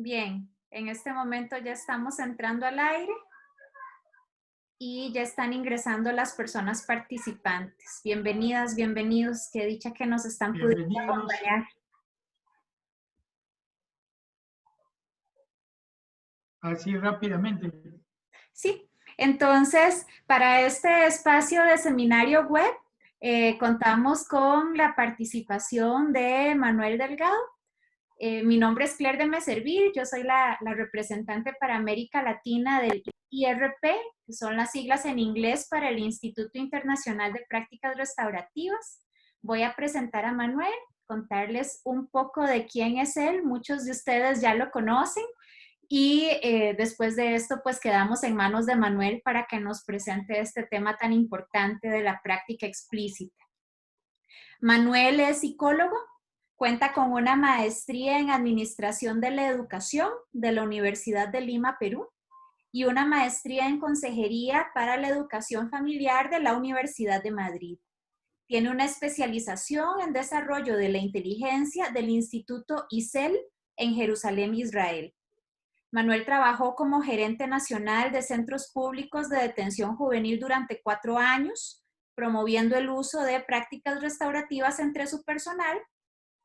Bien, en este momento ya estamos entrando al aire y ya están ingresando las personas participantes. Bienvenidas, bienvenidos. Qué dicha que nos están pudiendo Bienvenidos acompañar. así rápidamente. Sí, entonces para este espacio de seminario web contamos con la participación de Manuel Delgado. Mi nombre es Claire de Meservil, yo soy la representante para América Latina del IRP, que son las siglas en inglés para el Instituto Internacional de Prácticas Restaurativas. Voy a presentar a Manuel, contarles un poco de quién es él, muchos de ustedes ya lo conocen, y después de esto pues quedamos en manos de Manuel para que nos presente este tema tan importante de la práctica explícita. Manuel es psicólogo, cuenta con una maestría en Administración de la Educación de la Universidad de Lima, Perú, y una maestría en Consejería para la Educación Familiar de la Universidad de Madrid. Tiene una especialización en Desarrollo de la Inteligencia del Instituto ISEL en Jerusalén, Israel. Manuel trabajó como gerente nacional de centros públicos de detención juvenil durante 4 años, promoviendo el uso de prácticas restaurativas entre su personal.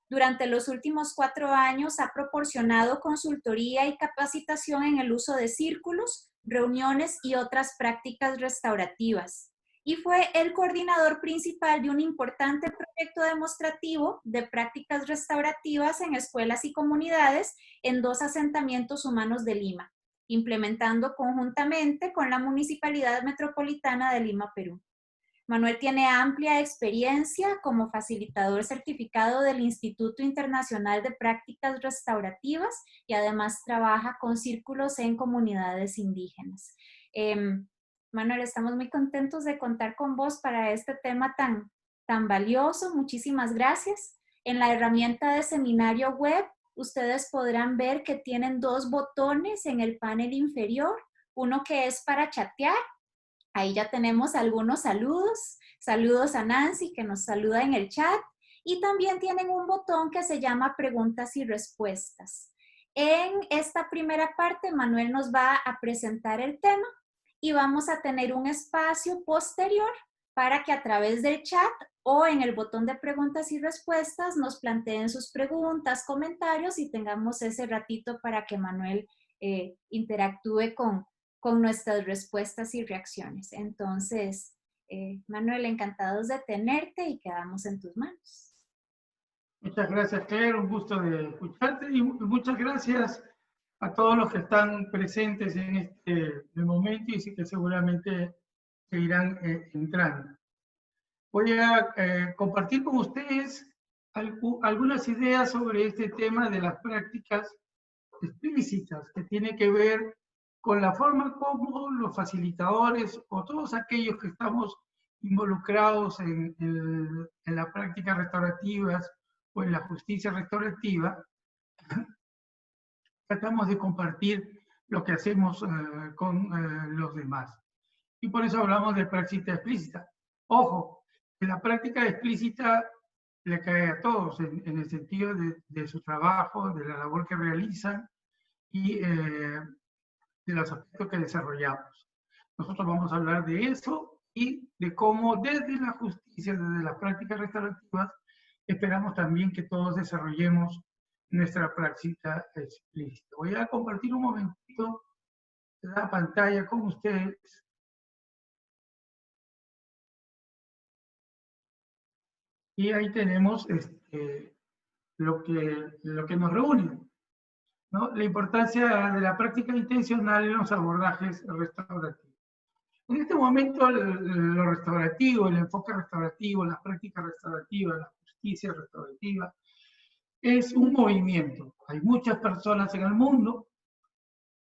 Durante los últimos 4 años ha proporcionado consultoría y capacitación en el uso de círculos, reuniones y otras prácticas restaurativas. Y fue el coordinador principal de un importante proyecto demostrativo de prácticas restaurativas en escuelas y comunidades en 2 asentamientos humanos de Lima, implementando conjuntamente con la Municipalidad Metropolitana de Lima, Perú. Manuel tiene amplia experiencia como facilitador certificado del Instituto Internacional de Prácticas Restaurativas y además trabaja con círculos en comunidades indígenas. Manuel, estamos muy contentos de contar con vos para este tema tan valioso. Muchísimas gracias. En la herramienta de seminario web, ustedes podrán ver que tienen 2 botones en el panel inferior, uno que es para chatear. Ahí ya tenemos algunos saludos. Saludos a Nancy, que nos saluda en el chat. Y también tienen un botón que se llama preguntas y respuestas. En esta primera parte, Manuel nos va a presentar el tema y vamos a tener un espacio posterior para que a través del chat o en el botón de preguntas y respuestas nos planteen sus preguntas, comentarios y tengamos ese ratito para que Manuel interactúe con nuestras respuestas y reacciones. Entonces, Manuel, encantados de tenerte y quedamos en tus manos. Muchas gracias, Claire, un gusto de escucharte y muchas gracias a todos los que están presentes en este momento y que seguramente seguirán entrando. Voy a compartir con ustedes algunas ideas sobre este tema de las prácticas explícitas, que tiene que ver con la forma como los facilitadores o todos aquellos que estamos involucrados en la práctica restaurativas o en la justicia restaurativa, tratamos de compartir lo que hacemos con los demás. Y por eso hablamos de práctica explícita. Ojo, que la práctica explícita le cae a todos en el sentido de su trabajo, de la labor que realizan y de los aspectos que desarrollamos. Nosotros vamos a hablar de eso y de cómo desde la justicia, desde las prácticas restaurativas, esperamos también que todos desarrollemos nuestra práctica explícita. Voy a compartir un momentito la pantalla con ustedes. Y ahí tenemos lo que nos reúne, ¿no? La importancia de la práctica intencional en los abordajes restaurativos. En este momento, lo restaurativo, el enfoque restaurativo, las prácticas restaurativas, la justicia restaurativa, es un movimiento. Hay muchas personas en el mundo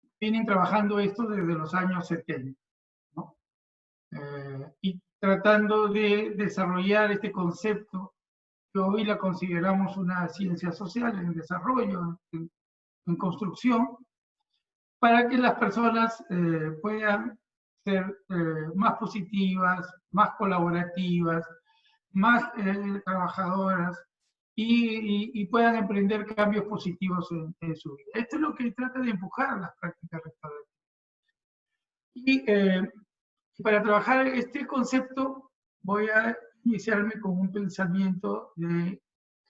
que vienen trabajando esto desde los años 70, ¿no? Y tratando de desarrollar este concepto que hoy la consideramos una ciencia social en desarrollo, en construcción, para que las personas puedan ser más positivas, más colaborativas, más trabajadoras y puedan emprender cambios positivos en su vida. Esto es lo que trata de empujar las prácticas restaurativas. Y para trabajar este concepto voy a iniciarme con un pensamiento de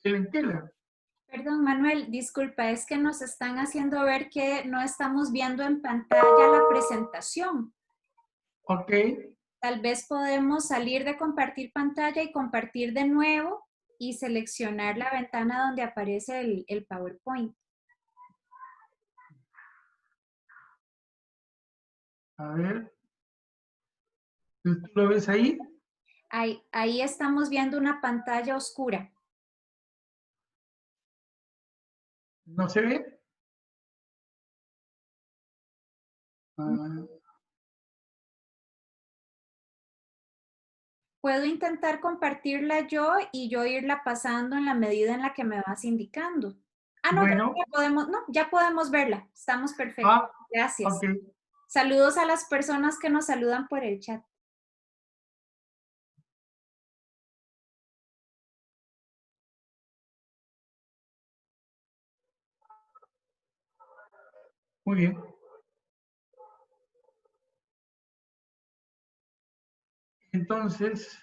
Helen Keller. Perdón, Manuel, disculpa, es que nos están haciendo ver que no estamos viendo en pantalla la presentación. Ok. Tal vez podemos salir de compartir pantalla y compartir de nuevo y seleccionar la ventana donde aparece el PowerPoint. A ver. ¿Tú lo ves ahí? Ahí estamos viendo una pantalla oscura. ¿No se ve? Puedo intentar compartirla yo y yo irla pasando en la medida en la que me vas indicando. Ah, no, Bueno. ya podemos verla. Estamos perfectos. Gracias. Ok. Saludos a las personas que nos saludan por el chat. Muy bien. Entonces,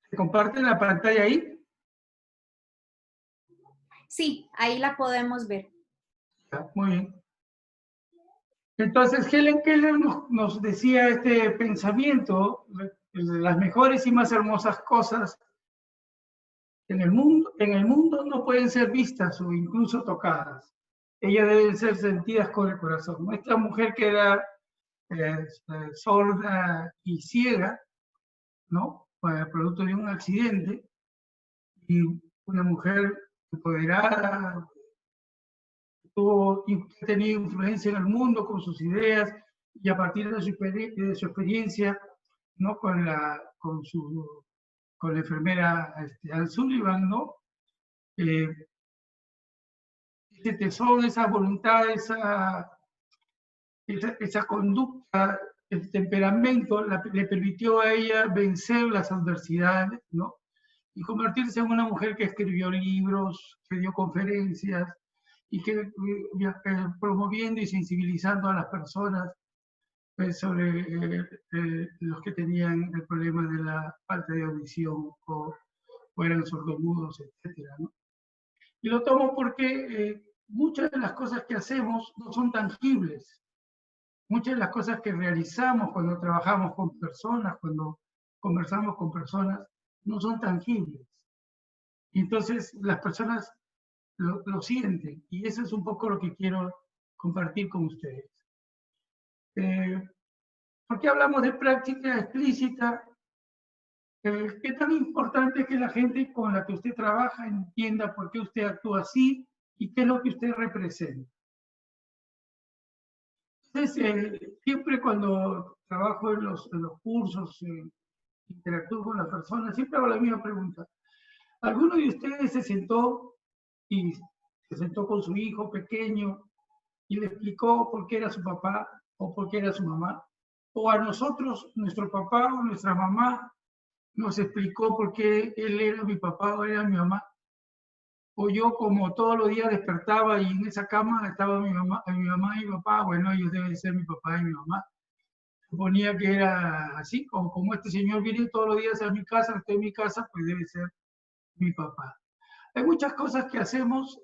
¿se comparte la pantalla ahí? Sí, ahí la podemos ver. Muy bien. Entonces, Helen Keller nos decía este pensamiento, las mejores y más hermosas cosas en el mundo no pueden ser vistas o incluso tocadas. Ellas deben ser sentidas con el corazón. Esta mujer que era sorda y ciega, ¿no? Producto de un accidente, y una mujer empoderada, ha tenido influencia en el mundo con sus ideas, y a partir de su experiencia, ¿no? con la enfermera Anne Sullivan, ¿no? Ese tesón, esa voluntad, esa conducta, el temperamento le permitió a ella vencer las adversidades, ¿no? Y convertirse en una mujer que escribió libros, que dio conferencias, y que promoviendo y sensibilizando a las personas sobre los que tenían el problema de la falta de audición o eran sordomudos, etcétera, ¿no? Y lo tomo porque muchas de las cosas que hacemos no son tangibles. Muchas de las cosas que realizamos cuando trabajamos con personas, cuando conversamos con personas, no son tangibles. Y entonces las personas lo sienten, y eso es un poco lo que quiero compartir con ustedes. ¿Por qué hablamos de práctica explícita? ¿Qué tan importante es que la gente con la que usted trabaja entienda por qué usted actúa así y qué es lo que usted representa? Entonces, siempre cuando trabajo en los cursos, interactúo con las personas, siempre hago la misma pregunta. ¿Alguno de ustedes se sentó con su hijo pequeño y le explicó por qué era su papá o por qué era su mamá? O a nosotros, nuestro papá o nuestra mamá nos explicó por qué él era mi papá o era mi mamá. O yo, como todos los días despertaba y en esa cama estaba mi mamá y mi papá, bueno, ellos deben ser mi papá y mi mamá. Suponía que era así, como este señor viene todos los días a mi casa, estoy en mi casa, pues debe ser mi papá. Hay muchas cosas que hacemos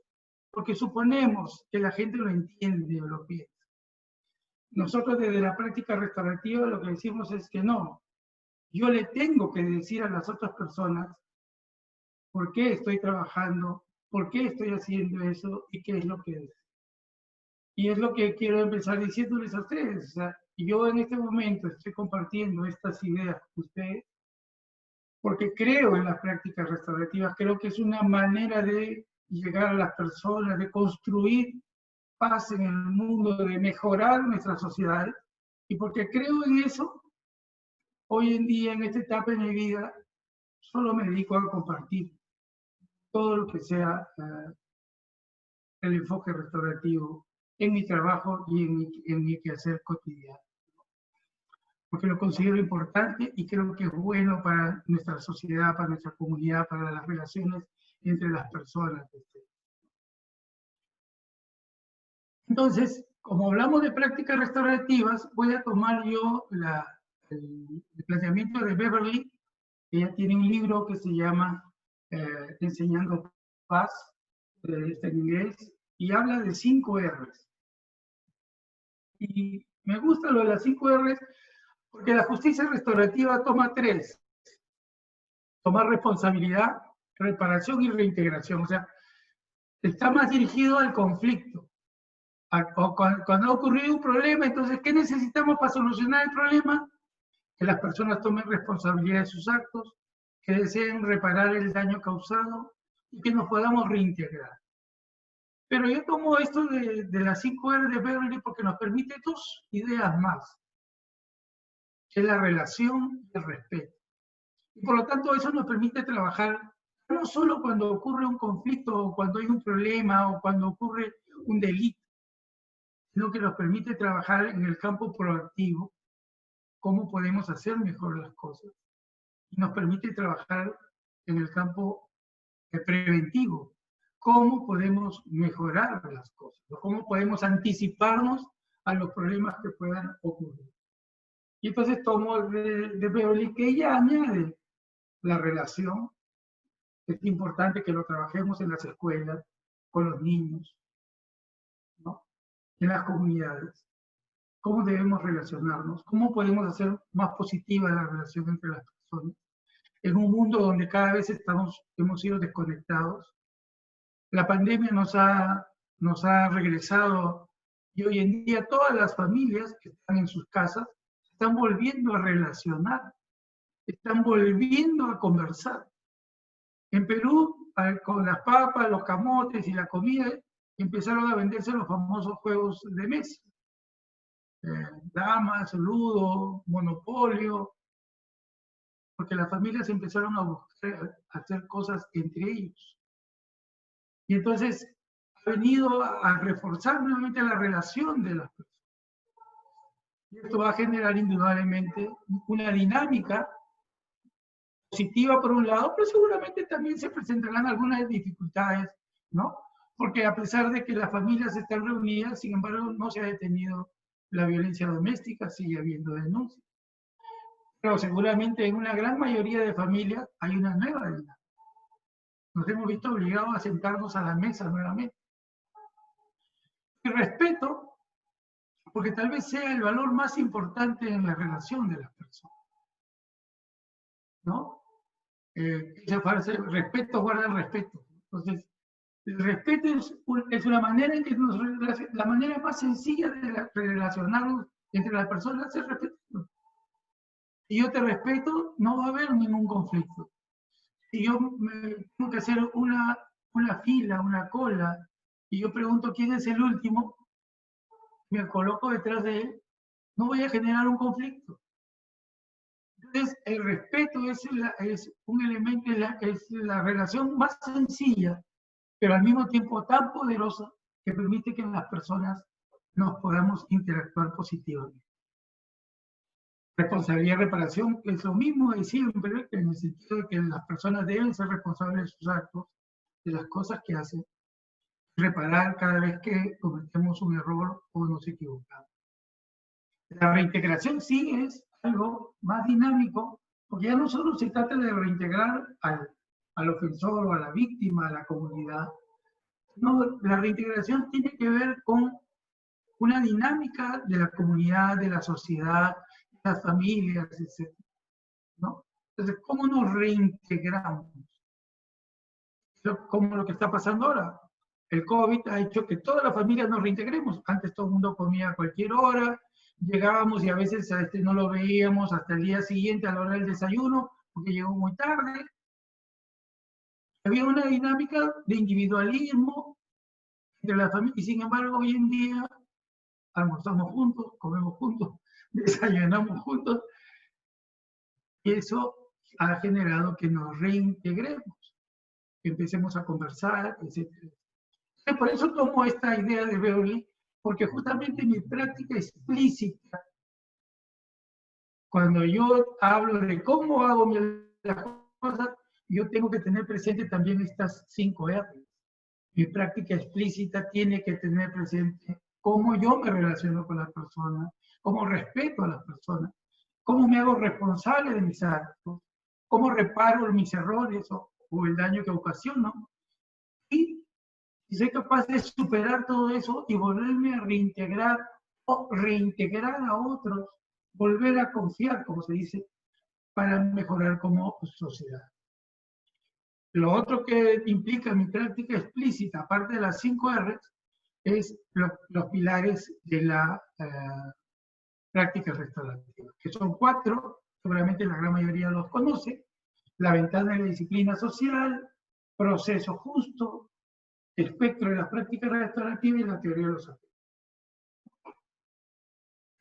porque suponemos que la gente lo entiende o lo piensa. Nosotros desde la práctica restaurativa lo que decimos es que no. Yo le tengo que decir a las otras personas por qué estoy trabajando, por qué estoy haciendo eso y qué es lo que es. Y es lo que quiero empezar diciéndoles a ustedes. O sea, yo en este momento estoy compartiendo estas ideas con ustedes porque creo en las prácticas restaurativas, creo que es una manera de llegar a las personas, de construir paz en el mundo, de mejorar nuestra sociedad. Y porque creo en eso, hoy en día, en esta etapa de mi vida, solo me dedico a compartir todo lo que sea el enfoque restaurativo en mi trabajo y en mi quehacer cotidiano. Porque lo considero importante y creo que es bueno para nuestra sociedad, para nuestra comunidad, para las relaciones entre las personas. Entonces, como hablamos de prácticas restaurativas, voy a tomar yo el planteamiento de Beverly. Ella tiene un libro que se llama Enseñando Paz, está en inglés, y habla de 5 R's. Y me gusta lo de las 5 R's porque la justicia restaurativa toma 3. Tomar responsabilidad, reparación y reintegración. O sea, está más dirigido al conflicto. Cuando ha ocurrido un problema, entonces, ¿qué necesitamos para solucionar el problema? Que las personas tomen responsabilidad de sus actos, que deseen reparar el daño causado y que nos podamos reintegrar. Pero yo tomo esto de las 5 R de Beverly porque nos permite 2 ideas más, que es la relación y el respeto. Y por lo tanto, eso nos permite trabajar no solo cuando ocurre un conflicto, o cuando hay un problema, o cuando ocurre un delito, sino que nos permite trabajar en el campo proactivo, cómo podemos hacer mejor las cosas. Y nos permite trabajar en el campo preventivo, cómo podemos mejorar las cosas, cómo podemos anticiparnos a los problemas que puedan ocurrir. Y entonces tomo de Beverly que ella añade la relación. Es importante que lo trabajemos en las escuelas, con los niños, ¿no? En las comunidades. ¿Cómo debemos relacionarnos? ¿Cómo podemos hacer más positiva la relación entre las personas? En un mundo donde cada vez hemos sido desconectados. La pandemia nos ha regresado y hoy en día todas las familias que están en sus casas están volviendo a relacionar, están volviendo a conversar. En Perú, con las papas, los camotes y la comida, empezaron a venderse los famosos juegos de mesa. Damas, ludo, monopolio, porque las familias empezaron a buscar hacer cosas entre ellos. Y entonces ha venido a reforzar nuevamente la relación de las personas. Y esto va a generar indudablemente una dinámica positiva por un lado, pero seguramente también se presentarán algunas dificultades, ¿no? Porque a pesar de que las familias están reunidas, sin embargo, no se ha detenido la violencia doméstica, sigue habiendo denuncias. Pero seguramente en una gran mayoría de familias hay una nueva dinámica. Nos hemos visto obligados a sentarnos a la mesa nuevamente. Y respeto, porque tal vez sea el valor más importante en la relación de las personas, ¿no? Esa frase, respeto guarda el respeto. Entonces, el respeto es una manera en que la manera más sencilla de relacionarnos entre las personas es respetando. Si yo te respeto, no va a haber ningún conflicto. Si yo tengo que hacer una fila, una cola, y yo pregunto quién es el último, me coloco detrás de él, no voy a generar un conflicto. Entonces, el respeto es un elemento, es la relación más sencilla, pero al mismo tiempo tan poderosa que permite que las personas nos podamos interactuar positivamente. Responsabilidad y reparación es lo mismo de siempre, en el sentido de que las personas deben ser responsables de sus actos, de las cosas que hacen, reparar cada vez que cometemos un error o nos equivocamos. La reintegración sí es algo más dinámico, porque ya no solo se trata de reintegrar al ofensor o a la víctima, a la comunidad. No, la reintegración tiene que ver con una dinámica de la comunidad, de la sociedad, de las familias, etc. ¿No? Entonces, ¿cómo nos reintegramos? Como lo que está pasando ahora. El COVID ha hecho que todas las familias nos reintegremos. Antes todo el mundo comía a cualquier hora, llegábamos y a veces no lo veíamos hasta el día siguiente a la hora del desayuno, porque llegó muy tarde. Había una dinámica de individualismo entre las familias, y sin embargo hoy en día almorzamos juntos, comemos juntos, desayunamos juntos, y eso ha generado que nos reintegremos, que empecemos a conversar, etc. Por eso tomo esta idea de Beverly, porque justamente mi práctica explícita, cuando yo hablo de cómo hago las cosas, yo tengo que tener presente también estas 5 R. Mi práctica explícita tiene que tener presente cómo yo me relaciono con las personas, cómo respeto a las personas, cómo me hago responsable de mis actos, cómo reparo mis errores o el daño que ocasiono, y soy capaz de superar todo eso y volverme a reintegrar o reintegrar a otros, volver a confiar, como se dice, para mejorar como sociedad. Lo otro que implica mi práctica explícita, aparte de las 5 R, es los pilares de la práctica restaurativa, que son 4, seguramente la gran mayoría los conoce: la ventana de la disciplina social, proceso justo, espectro de las prácticas restaurativas y la teoría de los afectos.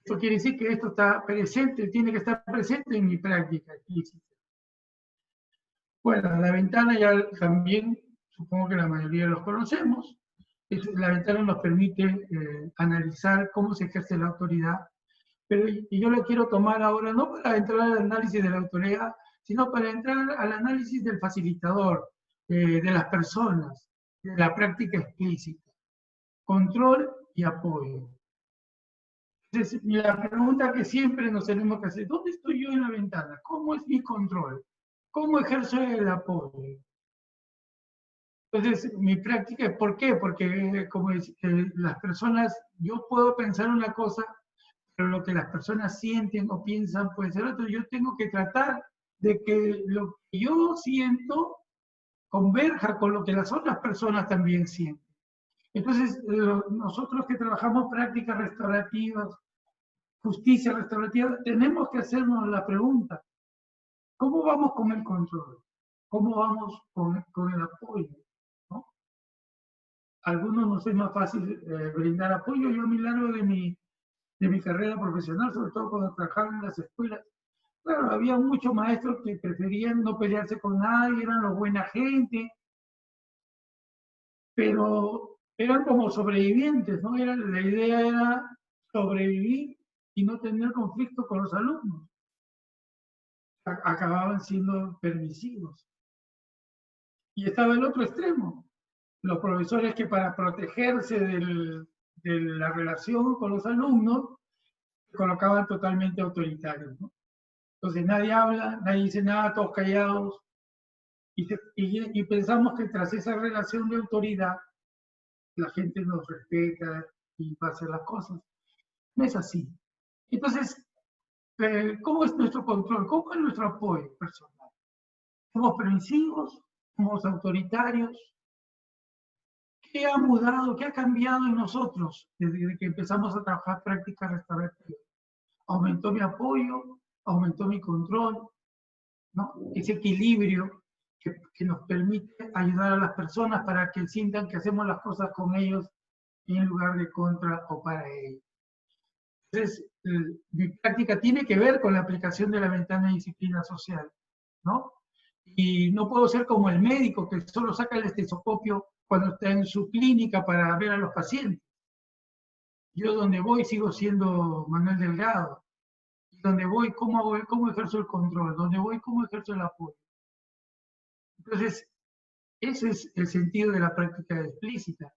Eso quiere decir que esto está presente, tiene que estar presente en mi práctica explícita. Bueno, la ventana ya también, supongo que la mayoría los conocemos. La ventana nos permite analizar cómo se ejerce la autoridad, pero yo la quiero tomar ahora no para entrar al análisis de la autoridad, sino para entrar al análisis del facilitador, de las personas, de la práctica explícita. Control y apoyo. Entonces, la pregunta que siempre nos tenemos que hacer: ¿dónde estoy yo en la ventana? ¿Cómo es mi control? ¿Cómo ejerzo el apoyo? Entonces, mi práctica, ¿por qué? Porque como las personas, yo puedo pensar una cosa, pero lo que las personas sienten o piensan puede ser otro. Yo tengo que tratar de que lo que yo siento converja con lo que las otras personas también sienten. Entonces, nosotros que trabajamos prácticas restaurativas, justicia restaurativa, tenemos que hacernos la pregunta: ¿cómo vamos con el control? ¿Cómo vamos con el apoyo? ¿No? A algunos nos es más fácil brindar apoyo. Yo a lo largo de mi carrera profesional, sobre todo cuando trabajaba en las escuelas, claro, había muchos maestros que preferían no pelearse con nadie, eran los buena gente, pero eran como sobrevivientes, ¿no? La idea era sobrevivir y no tener conflicto con los alumnos. Acababan siendo permisivos. Y estaba el otro extremo, los profesores que para protegerse de la relación con los alumnos se colocaban totalmente autoritarios, ¿no? Entonces nadie habla, nadie dice nada, todos callados, y pensamos que tras esa relación de autoridad la gente nos respeta y va a hacer las cosas. No es así. Entonces, ¿cómo es nuestro control? ¿Cómo es nuestro apoyo personal? ¿Somos permisivos? ¿Somos autoritarios? ¿Qué ha mudado? ¿Qué ha cambiado en nosotros desde que empezamos a trabajar prácticas restaurativas? ¿Aumentó mi apoyo? ¿Aumentó mi control? ¿No? Ese equilibrio que nos permite ayudar a las personas para que sientan que hacemos las cosas con ellos en lugar de contra o para ellos. Entonces, mi práctica tiene que ver con la aplicación de la ventana de disciplina social, ¿no? Y no puedo ser como el médico que solo saca el estetoscopio cuando está en su clínica para ver a los pacientes. Yo donde voy sigo siendo Manuel Delgado. Donde voy, ¿cómo ejerzo el control? Donde voy, ¿cómo ejerzo el apoyo? Entonces, ese es el sentido de la práctica explícita.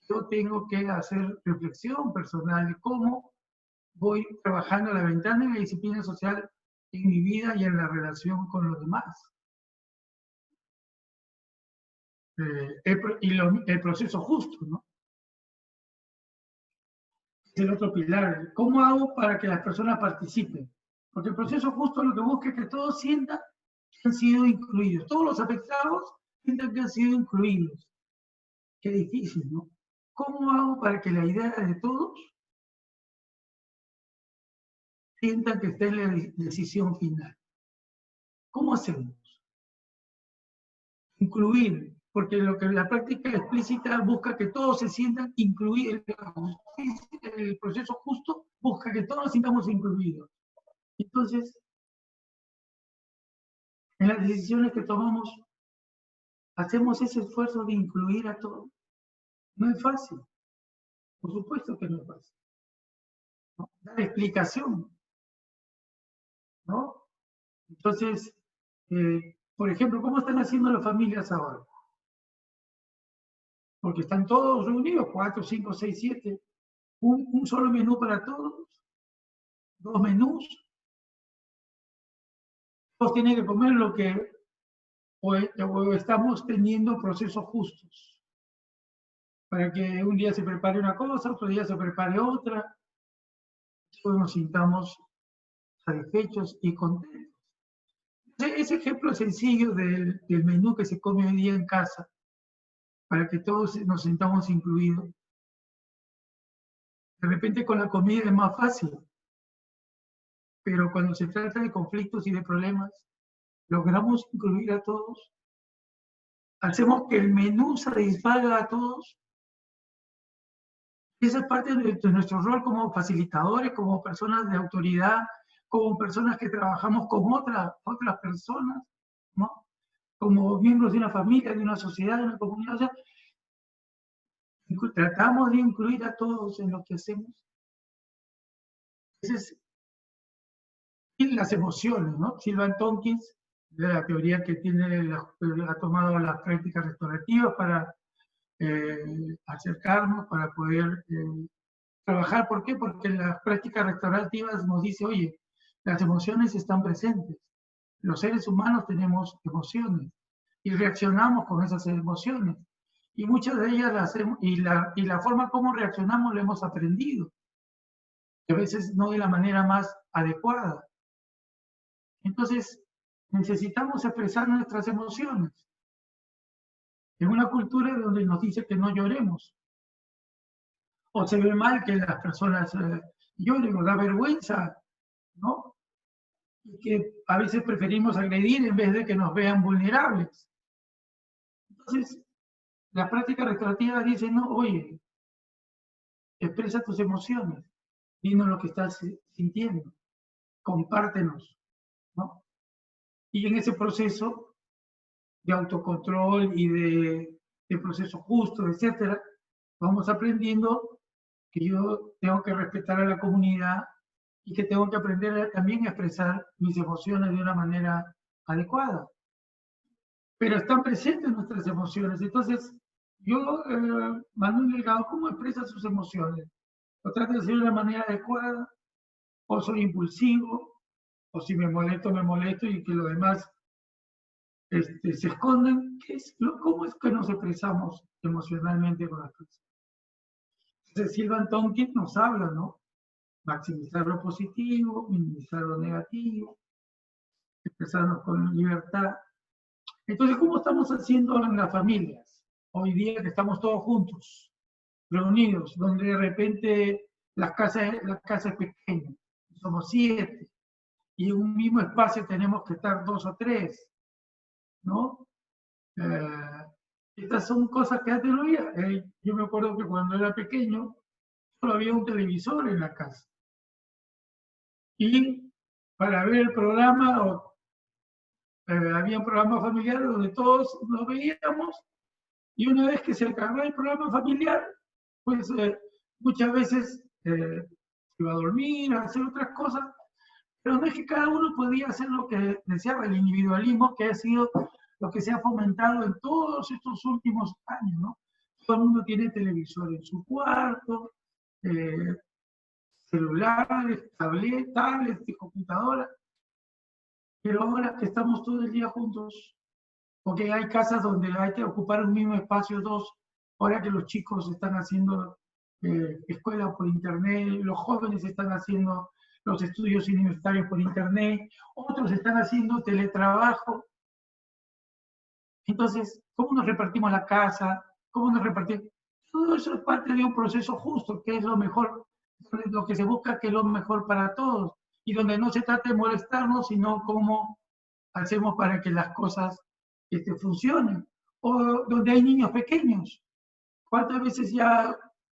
Yo tengo que hacer reflexión personal de cómo voy trabajando la ventana de la disciplina social en mi vida y en la relación con los demás. El proceso justo, ¿no? Es el otro pilar. ¿Cómo hago para que las personas participen? Porque el proceso justo lo que busca es que todos sientan que han sido incluidos. Todos los afectados sientan que han sido incluidos. Qué difícil, ¿no? ¿Cómo hago para que la idea de todos sientan que está en la decisión final? ¿Cómo hacemos? Incluir, porque lo que la práctica explícita busca que todos se sientan incluidos. El proceso justo busca que todos nos sintamos incluidos. Entonces, En las decisiones que tomamos, hacemos ese esfuerzo de incluir a todos. No es fácil, por supuesto que no es fácil, ¿no? Dar explicación, ¿no? Entonces, por ejemplo, ¿cómo están haciendo las familias ahora? Porque están todos reunidos, 4, 5, 6, 7, un solo menú para todos, 2 menús, todos tienen que comer lo que o estamos teniendo procesos justos, para que un día se prepare una cosa, otro día se prepare otra, todos nos sintamos satisfechos y contentos. Ese ejemplo sencillo del menú que se come hoy día en casa, para que todos nos sintamos incluidos. De repente con la comida es más fácil, pero cuando se trata de conflictos y de problemas, logramos incluir a todos. Hacemos que el menú satisfaga a todos. Esa es parte de nuestro rol como facilitadores, como personas de autoridad, como personas que trabajamos con otras personas, ¿no? Como miembros de una familia, de una sociedad, de una comunidad. O sea, tratamos de incluir a todos en lo que hacemos. Esa es las emociones, ¿no? Sylvan Tompkins, de la teoría que ha tomado las prácticas restaurativas para acercarnos, para poder trabajar. ¿Por qué? Porque las prácticas restaurativas nos dice, oye, las emociones están presentes. Los seres humanos tenemos emociones y reaccionamos con esas emociones. Y muchas de ellas las hacemos, y la forma como reaccionamos la hemos aprendido. Y a veces no de la manera más adecuada. Entonces, necesitamos expresar nuestras emociones. En una cultura donde nos dice que no lloremos. O se ve mal que las personas lloren, o da vergüenza, ¿no? Y que a veces preferimos agredir en vez de que nos vean vulnerables. Entonces, la práctica restaurativa dice, no, oye, expresa tus emociones, dinos lo que estás sintiendo, compártenos, ¿no? Y en ese proceso de autocontrol y de proceso justo, etcétera, vamos aprendiendo que yo tengo que respetar a la comunidad y que tengo que aprender también a expresar mis emociones de una manera adecuada. Pero están presentes nuestras emociones. Entonces, yo, Manuel Delgado, ¿cómo expresa sus emociones? ¿Lo trata de hacer de una manera adecuada? ¿O soy impulsivo? ¿O si me molesto y que los demás se esconden? ¿Cómo es que nos expresamos emocionalmente con las personas? Entonces, Sylvan Tompkins nos habla, ¿no? Maximizar lo positivo, minimizar lo negativo, expresarnos con libertad. Entonces, ¿cómo estamos haciendo en las familias? Hoy día que estamos todos juntos, reunidos, donde de repente la casa es pequeña, somos 7, y en un mismo espacio tenemos que estar 2 o 3, ¿no? Estas son cosas que antes no había. Yo me acuerdo que cuando era pequeño, solo había un televisor en la casa. Y para ver el programa, había un programa familiar donde todos nos veíamos, y una vez que se acababa el programa familiar, pues muchas veces se iba a dormir, a hacer otras cosas, pero no es que cada uno podía hacer lo que deseaba. El individualismo, que ha sido lo que se ha fomentado en todos estos últimos años, ¿no? Todo el mundo tiene televisor en su cuarto, celulares, tablets, computadoras, pero ahora que estamos todo el día juntos, porque hay casas donde hay que ocupar un mismo espacio 2, ahora que los chicos están haciendo escuela por internet, los jóvenes están haciendo los estudios universitarios por internet, otros están haciendo teletrabajo. Entonces, ¿cómo nos repartimos la casa? ¿Cómo nos repartimos? Todo eso es parte de un proceso justo, que es lo mejor, lo que se busca, que es lo mejor para todos, y donde no se trata de molestarnos, sino cómo hacemos para que las cosas funcionen. O donde hay niños pequeños. ¿Cuántas veces ya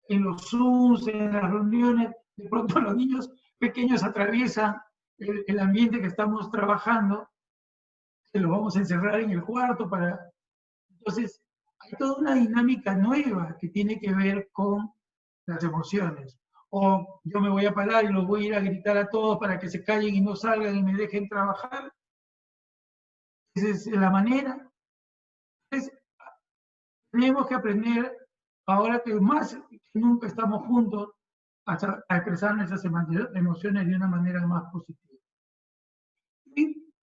en los Zooms, en las reuniones, de pronto los niños pequeños atraviesan el ambiente que estamos trabajando? los vamos a encerrar en el cuarto para... Entonces, hay toda una dinámica nueva que tiene que ver con las emociones. O yo me voy a parar y los voy a ir a gritar a todos para que se callen y no salgan y me dejen trabajar. Esa es la manera. Entonces, tenemos que aprender, ahora que más que nunca estamos juntos, a expresar nuestras emociones de una manera más positiva. Y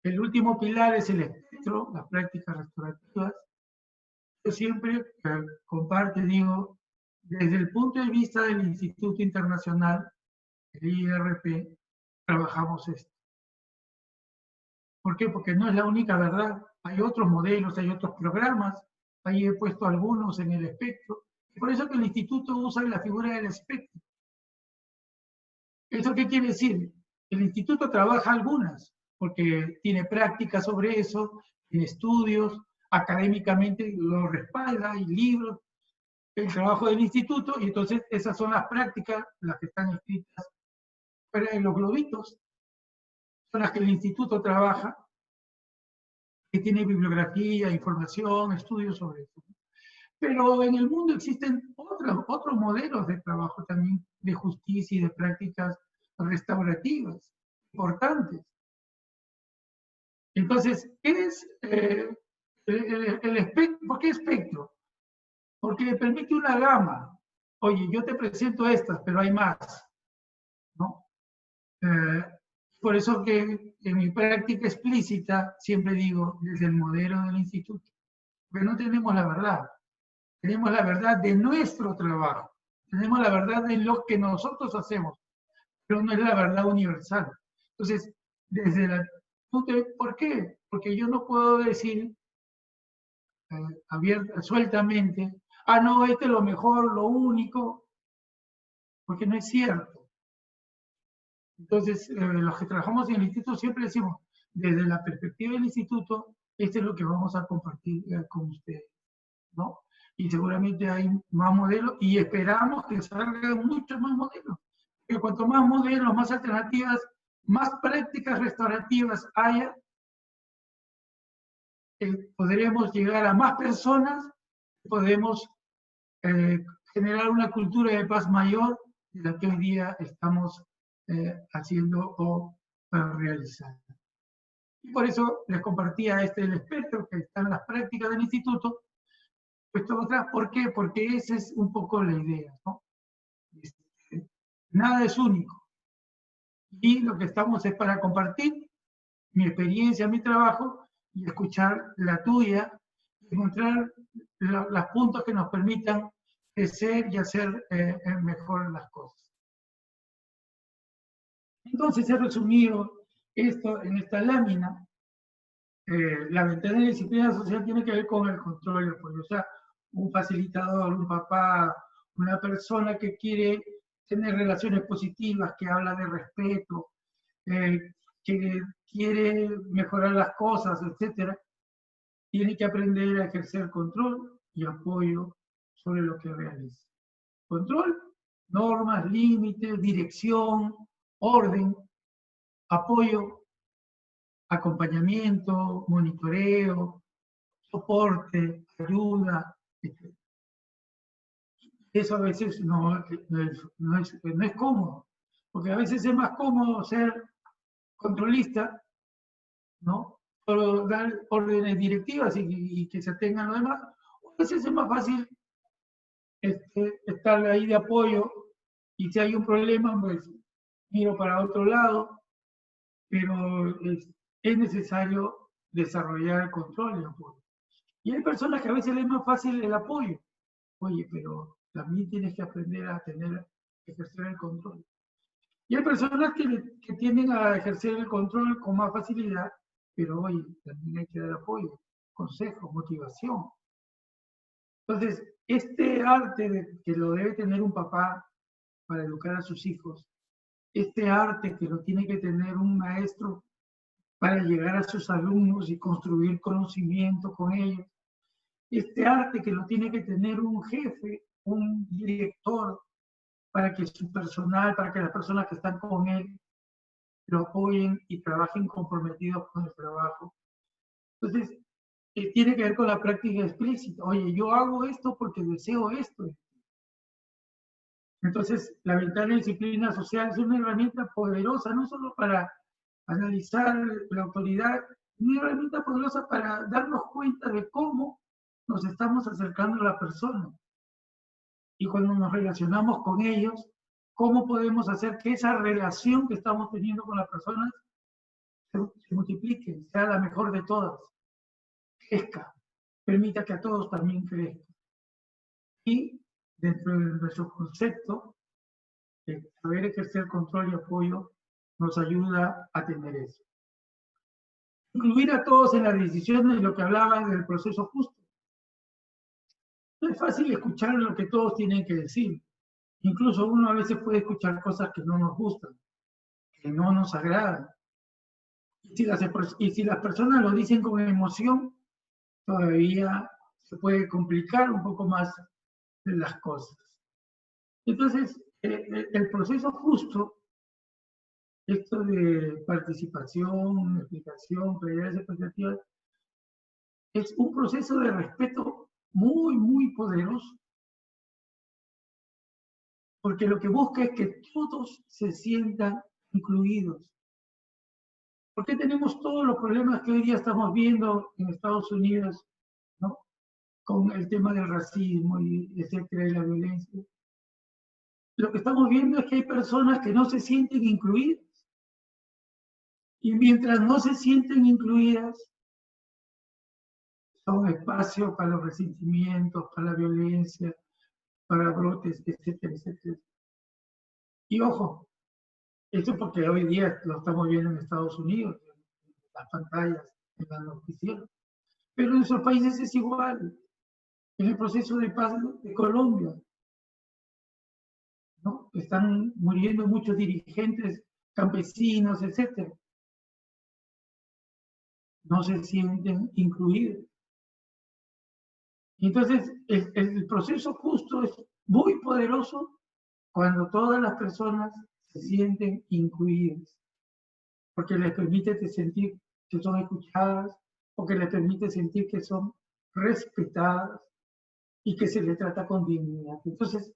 el último pilar es el espectro, las prácticas restaurativas. Yo siempre comparto y digo, desde el punto de vista del Instituto Internacional, el IRP, trabajamos esto. ¿Por qué? Porque no es la única verdad. Hay otros modelos, hay otros programas, ahí he puesto algunos en el espectro. Por eso que el instituto usa la figura del espectro. ¿Eso qué quiere decir? El instituto trabaja algunas, porque tiene prácticas sobre eso, tiene estudios, académicamente lo respalda, hay libros, el trabajo del instituto, y entonces esas son las prácticas, las que están escritas fuera de los globitos, son las que el instituto trabaja, que tiene bibliografía, información, estudios sobre eso. Pero en el mundo existen otros modelos de trabajo también, de justicia y de prácticas restaurativas, importantes. Entonces, ¿qué es el espectro? ¿Por qué espectro? Porque le permite una gama. Oye, yo te presento estas, pero hay más, ¿no? Por eso que en mi práctica explícita siempre digo desde el modelo del instituto, porque no tenemos la verdad. Tenemos la verdad de nuestro trabajo, tenemos la verdad de lo que nosotros hacemos, pero no es la verdad universal. Entonces, desde el punto de, ¿por qué? Porque yo no puedo decir sueltamente, ah, no, este es lo mejor, lo único, porque no es cierto. Entonces, los que trabajamos en el instituto siempre decimos, desde la perspectiva del instituto, este es lo que vamos a compartir con ustedes, ¿no? Y seguramente hay más modelos y esperamos que salgan muchos más modelos. Que cuanto más modelos, más alternativas, más prácticas restaurativas haya, podremos llegar a más personas, podemos generar una cultura de paz mayor de la que hoy día estamos haciendo o realizando. Y por eso les compartía el espectro que está en las prácticas del instituto, puesto atrás. ¿Por qué? Porque esa es un poco la idea, ¿no? Nada es único. Y lo que estamos es para compartir mi experiencia, mi trabajo, y escuchar la tuya, encontrar los puntos que nos permitan crecer y hacer mejor las cosas. Entonces, he resumido esto en esta lámina. La ventana de la disciplina social tiene que ver con el control y el apoyo. O sea, un facilitador, un papá, una persona que quiere tener relaciones positivas, que habla de respeto, que quiere mejorar las cosas, etc., tiene que aprender a ejercer control y apoyo sobre lo que realiza. Control, normas, límites, dirección, orden, apoyo, acompañamiento, monitoreo, soporte, ayuda, etc. Eso a veces no es cómodo, porque a veces es más cómodo ser controlista, ¿no? Solo dar órdenes directivas y que se atengan los demás. O a veces es más fácil estar ahí de apoyo y si hay un problema, pues miro para otro lado, pero es necesario desarrollar el control y el apoyo. Y hay personas que a veces les es más fácil el apoyo. Oye, pero también tienes que aprender a ejercer el control. Y hay personas que tienden a ejercer el control con más facilidad, pero oye, también hay que dar apoyo, consejo, motivación. Entonces, este arte que lo debe tener un papá para educar a sus hijos, este arte que lo tiene que tener un maestro para llegar a sus alumnos y construir conocimiento con ellos, este arte que lo tiene que tener un jefe, un director, para que su personal, para que las personas que están con él lo apoyen y trabajen comprometidos con el trabajo. Entonces, tiene que ver con la práctica explícita. Oye, yo hago esto porque deseo esto. Entonces, la ventana de disciplina social es una herramienta poderosa, no solo para analizar la autoridad, una herramienta poderosa para darnos cuenta de cómo nos estamos acercando a la persona. Y cuando nos relacionamos con ellos, cómo podemos hacer que esa relación que estamos teniendo con las personas se multiplique, sea la mejor de todas, crezca, permita que a todos también crezcan. Y dentro de nuestro concepto, saber ejercer control y apoyo nos ayuda a tener eso. Incluir a todos en las decisiones, lo que hablaba del proceso justo. No es fácil escuchar lo que todos tienen que decir. Incluso uno a veces puede escuchar cosas que no nos gustan, que no nos agradan. Y si las personas lo dicen con emoción, todavía se puede complicar un poco más las cosas. Entonces, el proceso justo, esto de participación, explicación, claridad de expectativas, es un proceso de respeto muy, muy poderoso, porque lo que busca es que todos se sientan incluidos. ¿Por qué tenemos todos los problemas que hoy día estamos viendo en Estados Unidos, ¿no? Con el tema del racismo y etcétera, y la violencia? Lo que estamos viendo es que hay personas que no se sienten incluidas. Y mientras no se sienten incluidas, son espacio para los resentimientos, para la violencia, para brotes, etcétera, etcétera. Y ojo, esto es porque hoy día lo estamos viendo en Estados Unidos, en las pantallas, en las noticias. Pero en esos países es igual. En el proceso de paz de Colombia, ¿no? Están muriendo muchos dirigentes, campesinos, etcétera. No se sienten incluidos. Entonces, el proceso justo es muy poderoso cuando todas las personas se sienten incluidas, porque les permite sentir que son escuchadas, porque les permite sentir que son respetadas y que se les trata con dignidad. Entonces,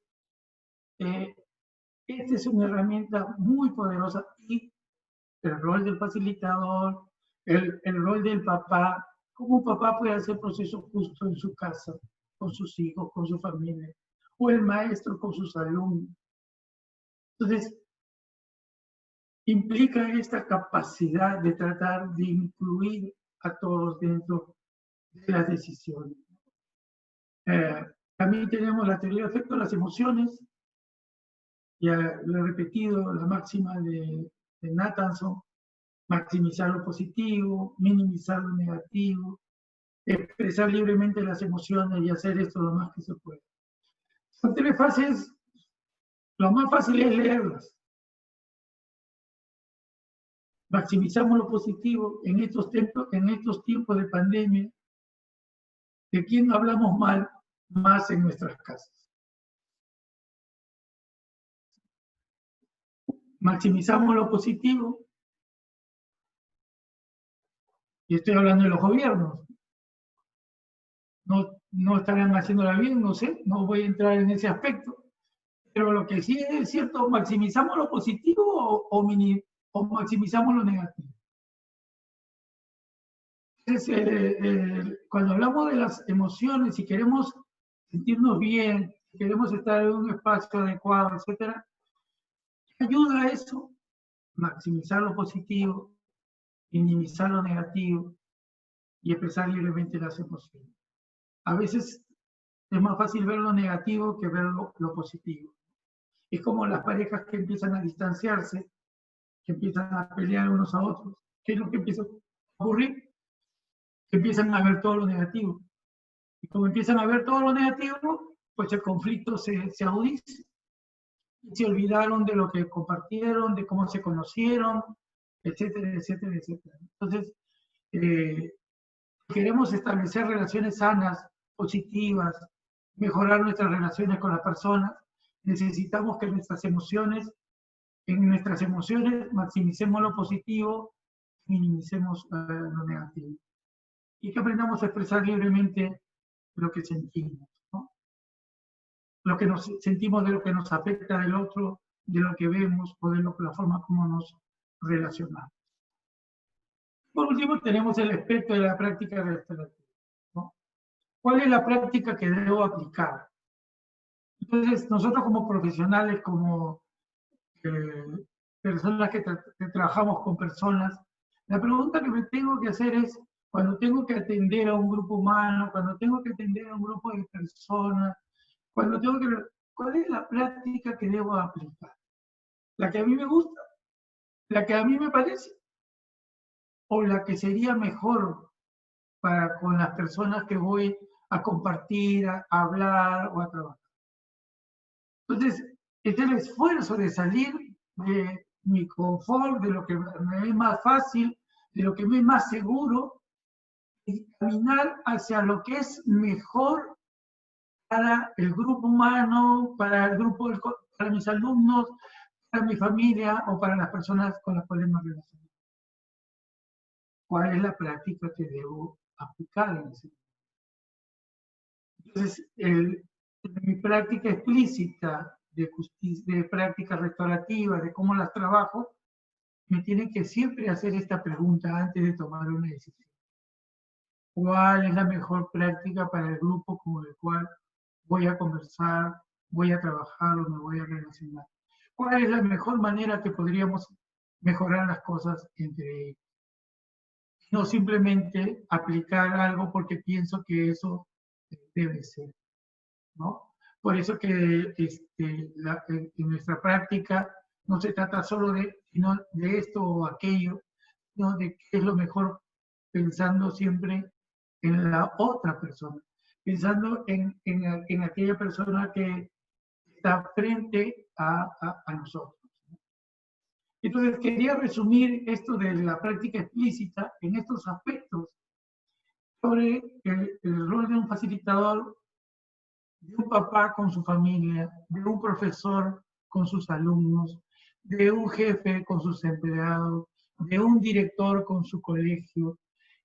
esta es una herramienta muy poderosa y el rol del facilitador, el rol del papá, cómo un papá puede hacer proceso justo en su casa, con sus hijos, con su familia, o el maestro con sus alumnos. Entonces, implica esta capacidad de tratar de incluir a todos dentro de las decisiones. También tenemos la teoría de efecto de las emociones, ya lo he repetido, la máxima de Nathanson, maximizar lo positivo, minimizar lo negativo, expresar libremente las emociones y hacer esto lo más que se puede. Son tres fases, lo más fácil es leerlas. Maximizamos lo positivo en estos tiempos de pandemia. ¿De quién hablamos mal más en nuestras casas? Maximizamos lo positivo. Y estoy hablando de los gobiernos. No estarán haciéndola bien, no sé, no voy a entrar en ese aspecto. Pero lo que sí es cierto, ¿maximizamos lo positivo o maximizamos lo negativo? Entonces, cuando hablamos de las emociones, si queremos sentirnos bien, si queremos estar en un espacio adecuado, etcétera, ¿qué ayuda a eso? Maximizar lo positivo, minimizar lo negativo y expresar libremente las emociones. A veces es más fácil ver lo negativo que ver lo positivo. Es como las parejas que empiezan a distanciarse, que empiezan a pelear unos a otros. ¿Qué es lo que empieza a ocurrir? Que empiezan a ver todo lo negativo. Y como empiezan a ver todo lo negativo, pues el conflicto se agudiza. Se olvidaron de lo que compartieron, de cómo se conocieron, etcétera, etcétera, etcétera. Entonces, queremos establecer relaciones sanas, positivas, mejorar nuestras relaciones con las personas, necesitamos que en nuestras emociones maximicemos lo positivo, minimicemos lo negativo. y que aprendamos a expresar libremente lo que sentimos, ¿no? Lo que nos sentimos de lo que nos afecta del otro, de lo que vemos o de la forma como nos relacionamos. Por último, tenemos el aspecto de la práctica restaurativa, ¿no? ¿Cuál es la práctica que debo aplicar? Entonces, nosotros como profesionales, como personas que trabajamos con personas, la pregunta que me tengo que hacer es, cuando tengo que atender a un grupo humano, cuando tengo que atender a un grupo de personas, cuando tengo que... ¿Cuál es la práctica que debo aplicar? ¿La que a mí me gusta? ¿La que a mí me parece? ¿O la que sería mejor con las personas que voy a compartir, a hablar o a trabajar? Entonces, es el esfuerzo de salir de mi confort, de lo que me es más fácil, de lo que me es más seguro, y caminar hacia lo que es mejor para el grupo humano, para el grupo, para mis alumnos, para mi familia o para las personas con las cuales me relaciono. ¿Cuál es la práctica que debo aplicar en ese momento? Entonces, mi práctica explícita de práctica restaurativa, de cómo las trabajo, me tiene que siempre hacer esta pregunta antes de tomar una decisión. ¿Cuál es la mejor práctica para el grupo con el cual voy a conversar, voy a trabajar o me voy a relacionar? ¿Cuál es la mejor manera que podríamos mejorar las cosas entre ellos? No simplemente aplicar algo porque pienso que eso debe ser, ¿no? Por eso que en nuestra práctica no se trata solo sino de esto o aquello, sino de qué es lo mejor, pensando siempre en la otra persona, pensando en aquella persona que está frente a nosotros. Entonces, quería resumir esto de la práctica explícita en estos aspectos sobre el rol de un facilitador, de un papá con su familia, de un profesor con sus alumnos, de un jefe con sus empleados, de un director con su colegio,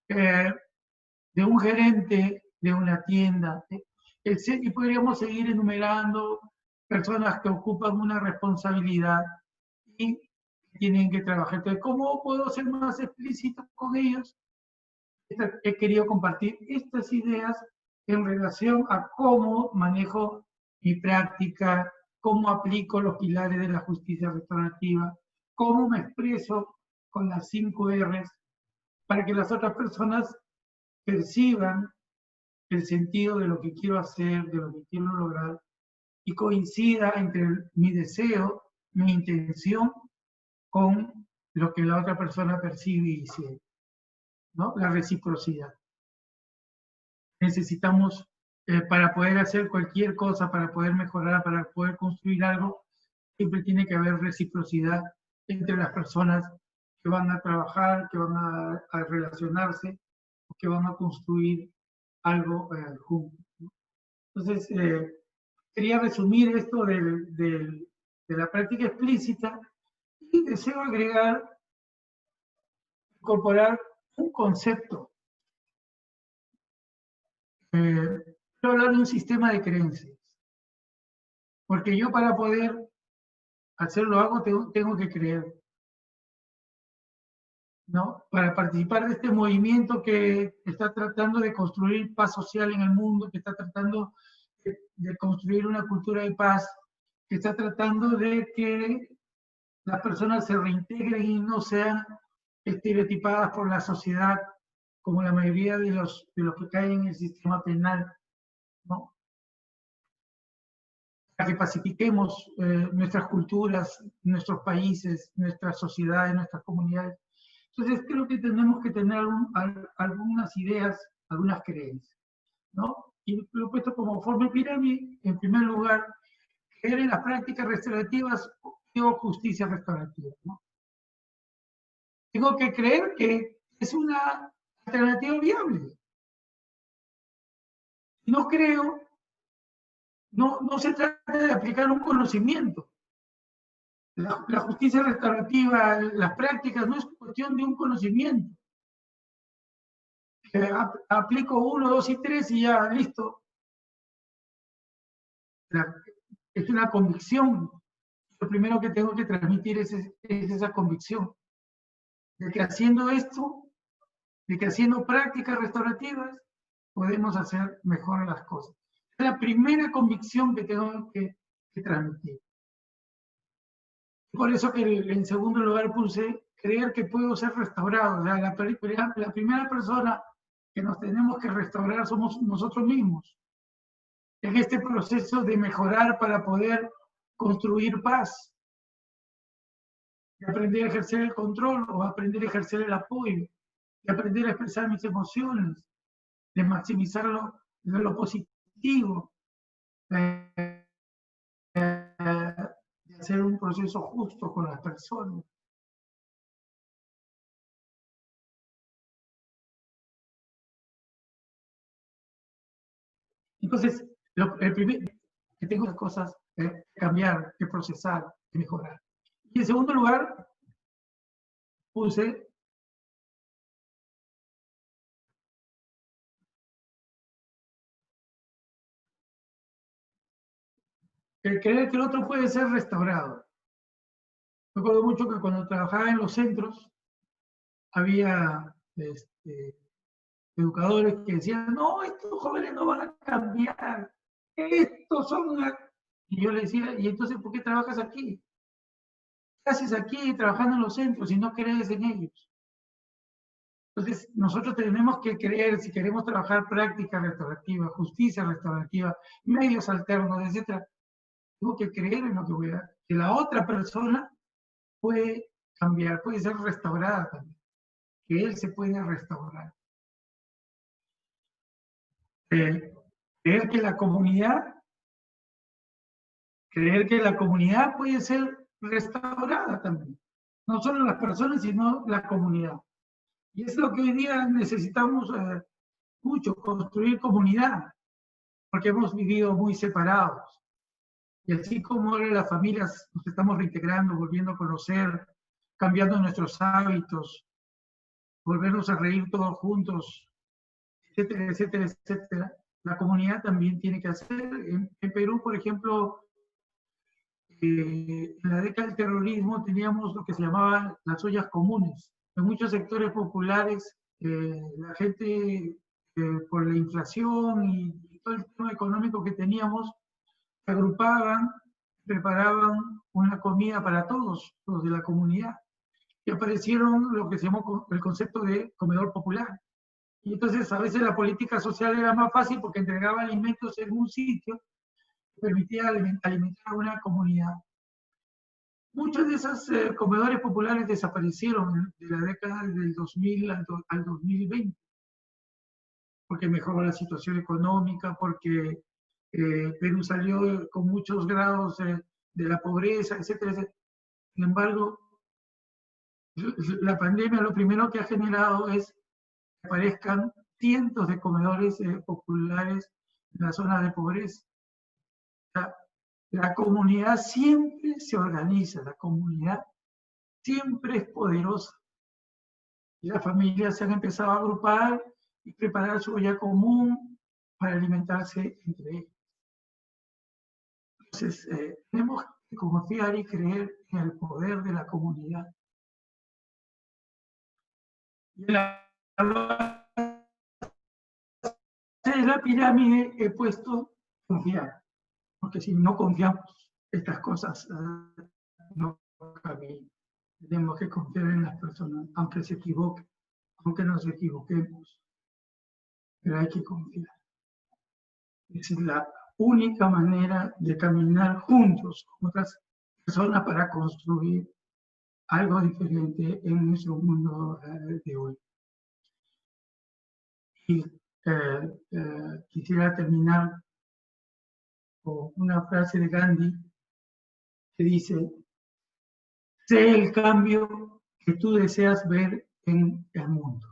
de un gerente de una tienda. Y podríamos seguir enumerando personas que ocupan una responsabilidad y tienen que trabajar. Entonces, ¿cómo puedo ser más explícito con ellos? He querido compartir estas ideas en relación a cómo manejo mi práctica, cómo aplico los pilares de la justicia restaurativa, cómo me expreso con las 5 R's para que las otras personas perciban el sentido de lo que quiero hacer, de lo que quiero lograr, y coincida entre mi deseo, mi intención, con lo que la otra persona percibe y siente, ¿no? La reciprocidad. Necesitamos, para poder hacer cualquier cosa, para poder mejorar, para poder construir algo, siempre tiene que haber reciprocidad entre las personas que van a trabajar, que van a relacionarse, que van a construir algo juntos, ¿no? Entonces, quería resumir esto de la práctica explícita y deseo agregar, incorporar un concepto. Quiero hablar de un sistema de creencias, porque yo para poder hacerlo algo tengo que creer, ¿no? Para participar de este movimiento que está tratando de construir paz social en el mundo, que está tratando de construir una cultura de paz, que está tratando de que las personas se reintegren y no sean estereotipadas por la sociedad como la mayoría de los que caen en el sistema penal, ¿no? Para que pacifiquemos nuestras culturas, nuestros países, nuestras sociedades, nuestras comunidades. Entonces creo que tenemos que tener algunas ideas, algunas creencias, ¿no? Y lo he puesto como forma de pirámide. En primer lugar, creer en las prácticas restaurativas o justicia restaurativa, ¿no? Tengo que creer que es una alternativa viable. Si no creo, no se trata de aplicar un conocimiento. La justicia restaurativa, las prácticas, no es cuestión de un conocimiento. aplico 1, 2 y 3 y ya, listo. Es una convicción. Lo primero que tengo que transmitir es esa convicción de que haciendo esto, de que haciendo prácticas restaurativas, podemos hacer mejor las cosas. Es la primera convicción que tengo que transmitir. Por eso que en segundo lugar puse creer que puedo ser restaurado. O sea, la primera persona que nos tenemos que restaurar somos nosotros mismos. En este proceso de mejorar para poder construir paz, de aprender a ejercer el control o aprender a ejercer el apoyo, de aprender a expresar mis emociones, de maximizar lo positivo, de hacer un proceso justo con las personas. Entonces, el primer que tengo las cosas que cambiar, que procesar, que mejorar. Y en segundo lugar, puse el creer que el otro puede ser restaurado. Recuerdo mucho que cuando trabajaba en los centros, había educadores que decían, no, estos jóvenes no van a cambiar, estos son una... Y yo le decía, ¿y entonces por qué trabajas aquí? ¿Qué haces aquí trabajando en los centros si no crees en ellos? Entonces, nosotros tenemos que creer, si queremos trabajar práctica restaurativa, justicia restaurativa, medios alternos, etc., tengo que creer en lo que voy a... que la otra persona puede cambiar, puede ser restaurada también, que él se puede restaurar. Creer que la comunidad puede ser restaurada también. No solo las personas, sino la comunidad. Y es lo que hoy día necesitamos mucho, construir comunidad, porque hemos vivido muy separados. Y así como ahora las familias nos estamos reintegrando, volviendo a conocer, cambiando nuestros hábitos, volvernos a reír todos juntos, etcétera, etcétera, etcétera, la comunidad también tiene que hacer. En Perú, por ejemplo, en la década del terrorismo teníamos lo que se llamaban las ollas comunes. En muchos sectores populares, la gente, por la inflación y todo el tema económico que teníamos, se agrupaban, preparaban una comida para todos los de la comunidad. Y aparecieron lo que se llamó el concepto de comedor popular. Y entonces a veces la política social era más fácil porque entregaba alimentos en un sitio que permitía alimentar a una comunidad. Muchos de esos comedores populares desaparecieron de la década del 2000 al 2020, porque mejoró la situación económica, porque Perú salió con muchos grados de la pobreza, etcétera, etcétera. Sin embargo, la pandemia lo primero que ha generado es que aparezcan cientos de comedores populares en la zona de pobreza. La comunidad siempre se organiza, la comunidad siempre es poderosa. Y las familias se han empezado a agrupar y preparar su olla común para alimentarse entre ellos. Entonces, tenemos que confiar y creer en el poder de la comunidad. Y en la pirámide he puesto confiar, porque si no confiamos, estas cosas no caminan. Tenemos que confiar en las personas, aunque se equivoquen, aunque nos equivoquemos, pero hay que confiar. Es la única manera de caminar juntos con otras personas para construir algo diferente en nuestro mundo de hoy. Y quisiera terminar con una frase de Gandhi que dice: sé el cambio que tú deseas ver en el mundo.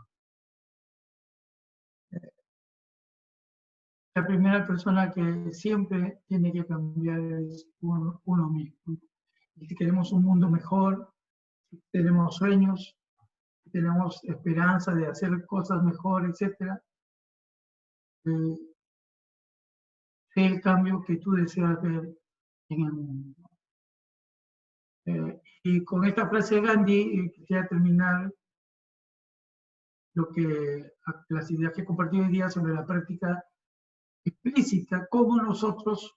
La primera persona que siempre tiene que cambiar es uno mismo. Y si queremos un mundo mejor, si tenemos sueños, si tenemos esperanza de hacer cosas mejores, etc. Sé el cambio que tú deseas ver en el mundo. Y con esta frase de Gandhi quisiera terminar las ideas que he compartido hoy día sobre la práctica explícita, cómo nosotros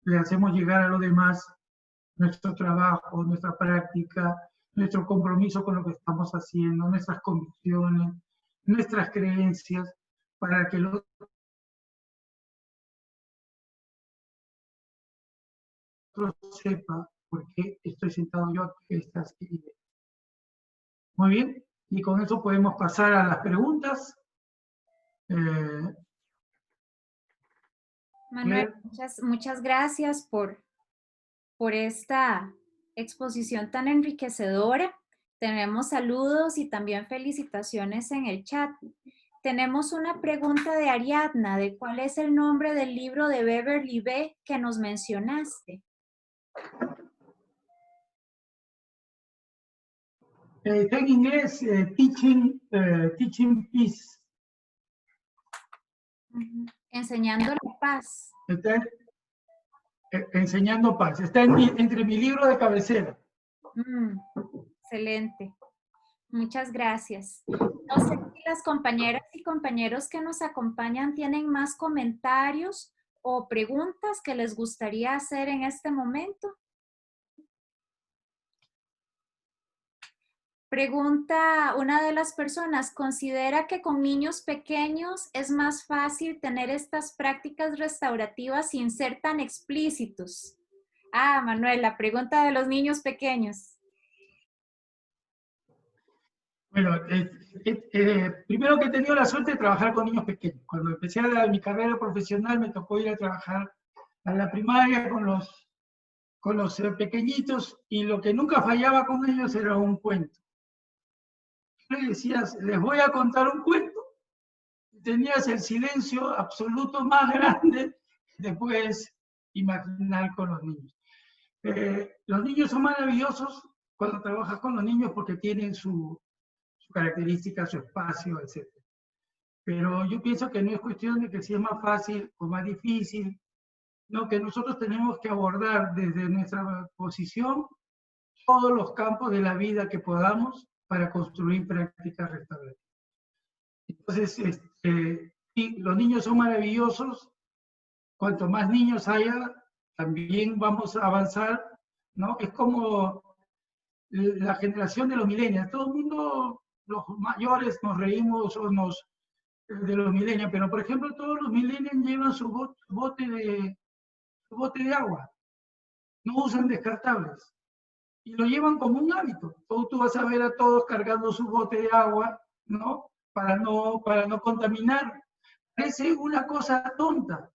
le hacemos llegar a los demás nuestro trabajo, nuestra práctica, nuestro compromiso con lo que estamos haciendo, nuestras convicciones, nuestras creencias, para que el otro sepa por qué estoy sentado yo aquí, estás aquí. Muy bien, y con eso podemos pasar a las preguntas. Manuel, muchas gracias por esta exposición tan enriquecedora. Tenemos saludos y también felicitaciones en el chat. Tenemos una pregunta de Ariadna, de cuál es el nombre del libro de Beverly B. que nos mencionaste. Está en inglés, Teaching Peace. Enseñando la paz. Está enseñando paz. Está entre mi libro de cabecera. Excelente. Muchas gracias. No sé si las compañeras y compañeros que nos acompañan tienen más comentarios o preguntas que les gustaría hacer en este momento. Pregunta una de las personas, ¿considera que con niños pequeños es más fácil tener estas prácticas restaurativas sin ser tan explícitos? Ah, Manuel, la pregunta de los niños pequeños. Bueno, primero que he tenido la suerte de trabajar con niños pequeños. Cuando empecé mi carrera profesional me tocó ir a trabajar a la primaria con los pequeñitos, y lo que nunca fallaba con ellos era un cuento. Le decías, les voy a contar un cuento, y tenías el silencio absoluto más grande que te puedes imaginar con los niños. Los niños son maravillosos cuando trabajas con los niños porque tienen su característica, su espacio, etc. Pero yo pienso que no es cuestión de que si es más fácil o más difícil, no, que nosotros tenemos que abordar desde nuestra posición todos los campos de la vida que podamos para construir prácticas restaurativas. Entonces, sí, los niños son maravillosos. Cuanto más niños haya, también vamos a avanzar, ¿no? Es como la generación de los millennials. Todo el mundo, los mayores, nos reímos de los millennials, pero por ejemplo, todos los millennials llevan su bote de agua. No usan descartables. Y lo llevan como un hábito. Tú vas a ver a todos cargando su bote de agua, ¿no? Para no contaminar. Parece una cosa tonta,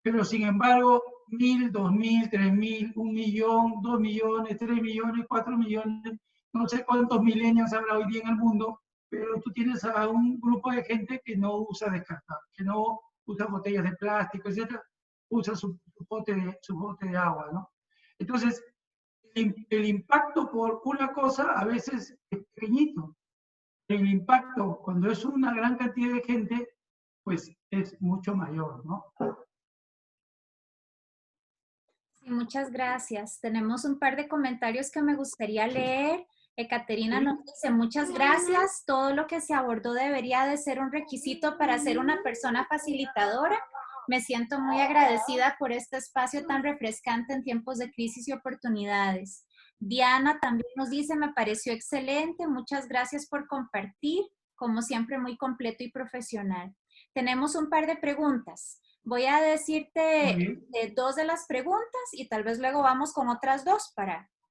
pero sin embargo, 1.000, 2.000, 3.000, 1.000.000, 2.000.000, 3.000.000, 4.000.000, no sé cuántos millennials habrá hoy día en el mundo, pero tú tienes a un grupo de gente que no usa descartables, que no usa botellas de plástico, etc. Usa su bote de agua, ¿no? Entonces, el impacto por una cosa a veces es pequeñito. El impacto cuando es una gran cantidad de gente, pues es mucho mayor, ¿no? Sí, muchas gracias. Tenemos un par de comentarios que me gustaría leer. Ekaterina nos dice, muchas gracias. Todo lo que se abordó debería de ser un requisito para ser una persona facilitadora. Me siento muy agradecida por este espacio tan refrescante en tiempos de crisis y oportunidades. Diana también nos dice, me pareció excelente. Muchas gracias por compartir. Como siempre, muy completo y profesional. Tenemos un par de preguntas. Voy a decirte dos de las preguntas y tal vez luego vamos con otras dos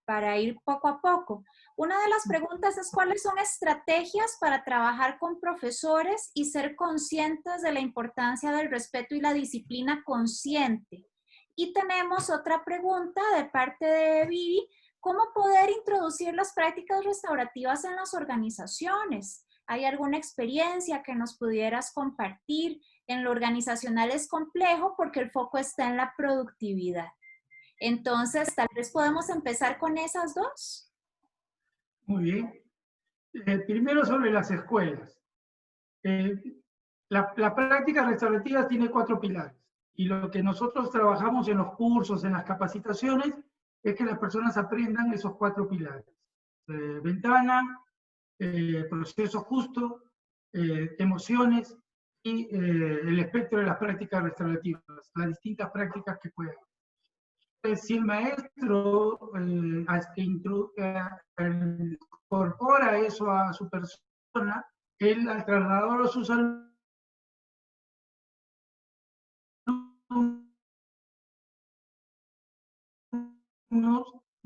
para ir poco a poco. Una de las preguntas es cuáles son estrategias para trabajar con profesores y ser conscientes de la importancia del respeto y la disciplina consciente. Y tenemos otra pregunta de parte de Vivi, ¿cómo poder introducir las prácticas restaurativas en las organizaciones? ¿Hay alguna experiencia que nos pudieras compartir? En lo organizacional es complejo porque el foco está en la productividad. Entonces, tal vez podemos empezar con esas dos. Muy bien. Primero sobre las escuelas. La práctica restaurativa tiene 4 pilares. Y lo que nosotros trabajamos en los cursos, en las capacitaciones, es que las personas aprendan esos 4 pilares. Ventana, proceso justo, emociones y el espectro de las prácticas restaurativas, las distintas prácticas que puedan. Entonces, si el maestro incorpora eso a su persona, él al trasladarlo a sus alumnos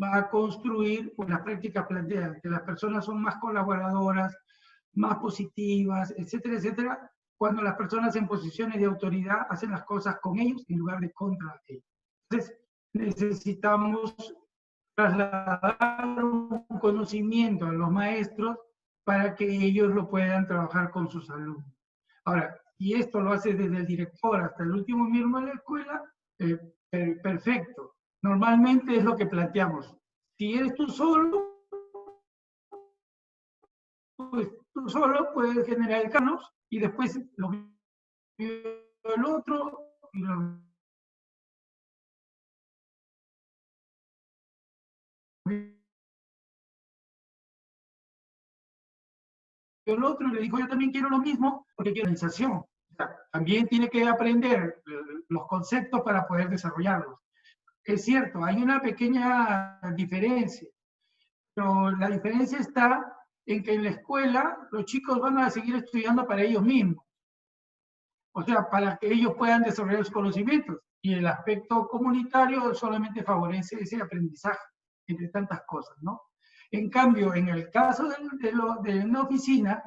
va a construir las prácticas planteadas, que las personas son más colaboradoras, más positivas, etcétera, etcétera, cuando las personas en posiciones de autoridad hacen las cosas con ellos en lugar de contra ellos. Entonces, necesitamos trasladar un conocimiento a los maestros para que ellos lo puedan trabajar con sus alumnos. Ahora, si esto lo hace desde el director hasta el último miembro de la escuela, perfecto. Normalmente es lo que planteamos. Si eres tú solo, pues tú solo puedes generar canos y después lo vio el otro y lo el otro y le dijo, yo también quiero lo mismo porque quiero organización. O sea, también tiene que aprender los conceptos para poder desarrollarlos. Es cierto, hay una pequeña diferencia, pero la diferencia está en que en la escuela los chicos van a seguir estudiando para ellos mismos. O sea, para que ellos puedan desarrollar sus conocimientos. Y el aspecto comunitario solamente favorece ese aprendizaje, entre tantas cosas, ¿no? En cambio, en el caso de una oficina,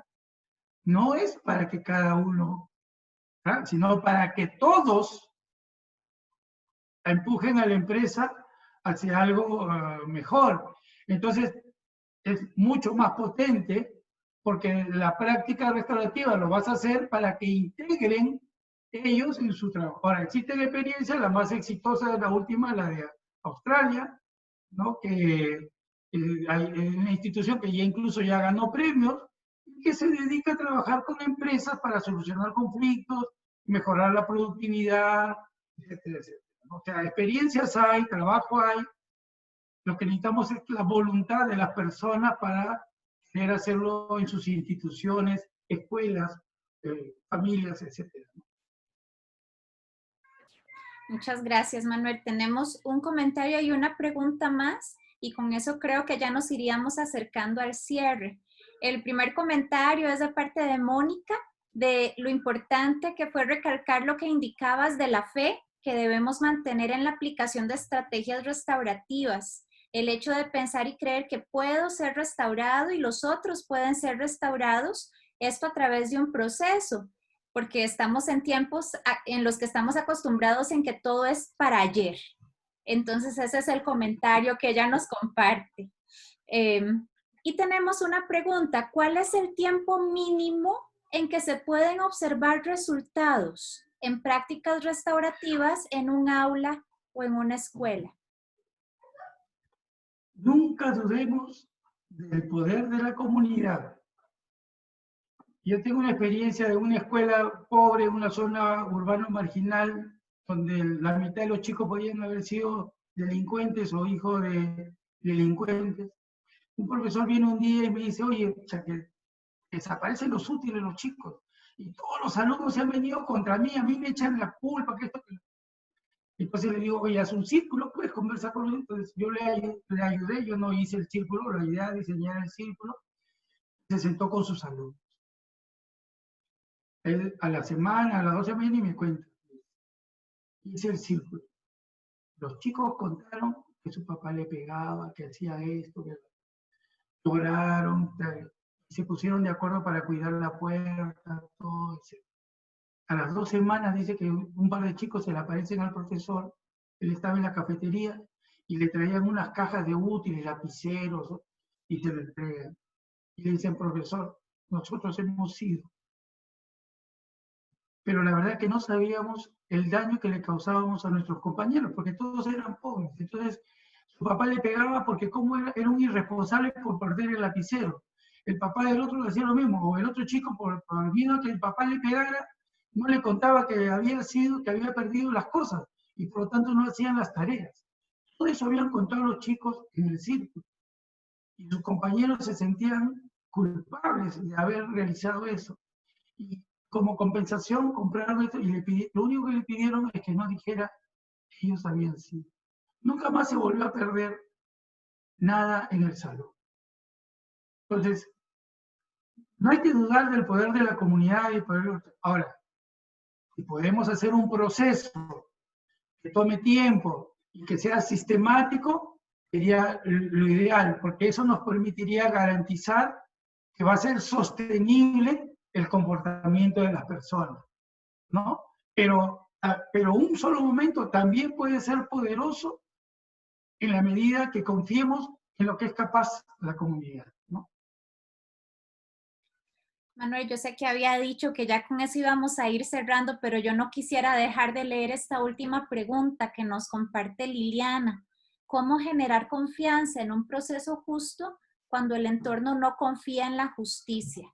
no es para que cada uno, ¿verdad? Sino para que todos empujen a la empresa hacia algo mejor. Entonces, es mucho más potente porque la práctica restaurativa lo vas a hacer para que integren ellos en su trabajo. Ahora, existen experiencias, la más exitosa de la última, la de Australia, ¿no? Que hay una institución que ya incluso ya ganó premios y que se dedica a trabajar con empresas para solucionar conflictos, mejorar la productividad, etcétera, etcétera. O sea, experiencias hay, trabajo hay, lo que necesitamos es la voluntad de las personas para querer hacerlo en sus instituciones, escuelas, familias, etcétera. Muchas gracias, Manuel. Tenemos un comentario y una pregunta más, y con eso creo que ya nos iríamos acercando al cierre. El primer comentario es de parte de Mónica, de lo importante que fue recalcar lo que indicabas de la fe que debemos mantener en la aplicación de estrategias restaurativas. El hecho de pensar y creer que puedo ser restaurado y los otros pueden ser restaurados, esto a través de un proceso, porque estamos en tiempos en los que estamos acostumbrados en que todo es para ayer. Entonces ese es el comentario que ella nos comparte. Y tenemos una pregunta, ¿cuál es el tiempo mínimo en que se pueden observar resultados en prácticas restaurativas en un aula o en una escuela? Nunca dudemos del poder de la comunidad. Yo tengo una experiencia de una escuela pobre, en una zona urbana marginal, donde la mitad de los chicos podían haber sido delincuentes o hijos de delincuentes. Un profesor viene un día y me dice, oye, que desaparecen los útiles de los chicos, y todos los alumnos se han venido contra mí, a mí me echan la culpa, que esto, que... Entonces le digo, oye, haz un círculo, puedes conversar con él. Entonces yo le ayudé, yo no hice el círculo, la idea de diseñar el círculo, se sentó con sus alumnos. Él a la semana, a las 2 semanas, y me cuenta. Hice el círculo. Los chicos contaron que su papá le pegaba, que hacía esto, que lloraron, y se pusieron de acuerdo para cuidar la puerta, todo, etc. A las 2 semanas dice que un par de chicos se le aparecen al profesor, él estaba en la cafetería y le traían unas cajas de útiles, lapiceros, y se le entregan. Y le dicen, profesor, nosotros hemos sido, pero la verdad que no sabíamos el daño que le causábamos a nuestros compañeros, porque todos eran pobres. Entonces, su papá le pegaba porque como era un irresponsable por perder el lapicero. el papá del otro le hacía lo mismo, o el otro chico por miedo a que el papá le pegara, no le contaba que había perdido las cosas, y por lo tanto no hacían las tareas. Todo eso habían contado los chicos en el círculo, y sus compañeros se sentían culpables de haber realizado eso. Y como compensación compraron esto, y lo único que le pidieron es que no dijera que ellos habían sido. Nunca más se volvió a perder nada en el salón. Entonces, no hay que dudar del poder de la comunidad y poder. Ahora, si podemos hacer un proceso que tome tiempo y que sea sistemático, sería lo ideal, porque eso nos permitiría garantizar que va a ser sostenible el comportamiento de las personas, ¿no? Pero un solo momento también puede ser poderoso en la medida que confiemos en lo que es capaz la comunidad, ¿no? Manuel, yo sé que había dicho que ya con eso íbamos a ir cerrando, pero yo no quisiera dejar de leer esta última pregunta que nos comparte Liliana. ¿Cómo generar confianza en un proceso justo cuando el entorno no confía en la justicia?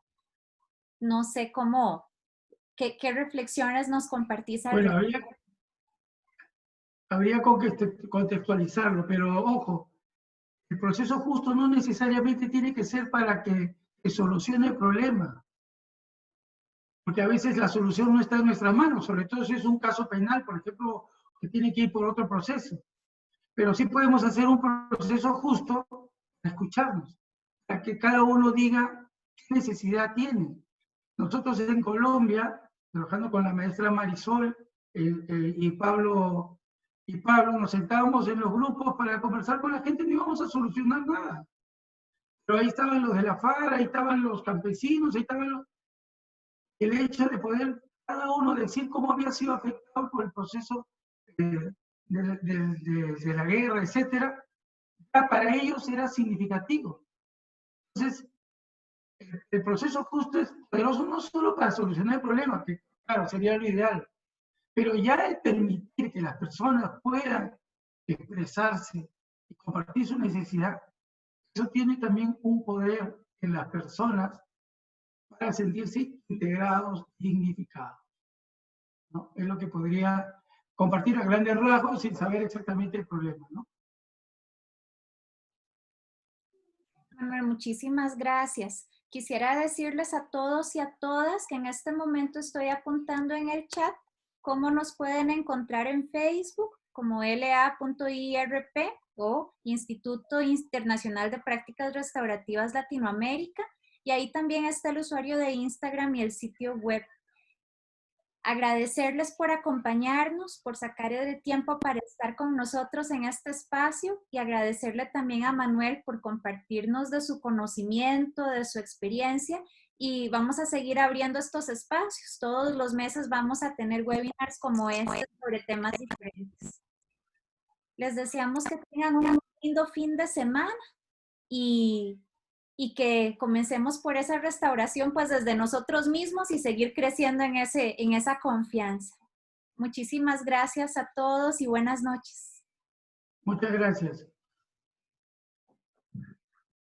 No sé cómo, qué reflexiones nos compartís al Bueno, respecto. habría que contextualizarlo, pero ojo, el proceso justo no necesariamente tiene que ser para que solucione el problema, porque a veces la solución no está en nuestras manos, sobre todo si es un caso penal, por ejemplo, que tiene que ir por otro proceso. Pero sí podemos hacer un proceso justo para escucharnos, para que cada uno diga qué necesidad tiene. Nosotros en Colombia, trabajando con la maestra Marisol y Pablo, nos sentábamos en los grupos para conversar con la gente, no íbamos a solucionar nada. Pero ahí estaban los de la FARC, ahí estaban los campesinos, ahí estaban los. El hecho de poder cada uno decir cómo había sido afectado por el proceso de la guerra, etcétera, para ellos era significativo. Entonces, el proceso justo es poderoso no solo para solucionar el problema, que claro, sería lo ideal, pero ya el permitir que las personas puedan expresarse y compartir su necesidad, eso tiene también un poder en las personas para sentirse integrados, dignificados, ¿no? Es lo que podría compartir a grandes rasgos sin saber exactamente el problema, ¿no? Manuel, muchísimas gracias. Quisiera decirles a todos y a todas que en este momento estoy apuntando en el chat cómo nos pueden encontrar en Facebook como LA.IRP o Instituto Internacional de Prácticas Restaurativas Latinoamérica, y ahí también está el usuario de Instagram y el sitio web. Agradecerles por acompañarnos, por sacar el tiempo para estar con nosotros en este espacio, y agradecerle también a Manuel por compartirnos de su conocimiento, de su experiencia, y vamos a seguir abriendo estos espacios. Todos los meses vamos a tener webinars como este sobre temas diferentes. Les deseamos que tengan un lindo fin de semana y que comencemos por esa restauración pues desde nosotros mismos y seguir creciendo en esa confianza. Muchísimas gracias a todos y buenas noches. Muchas gracias.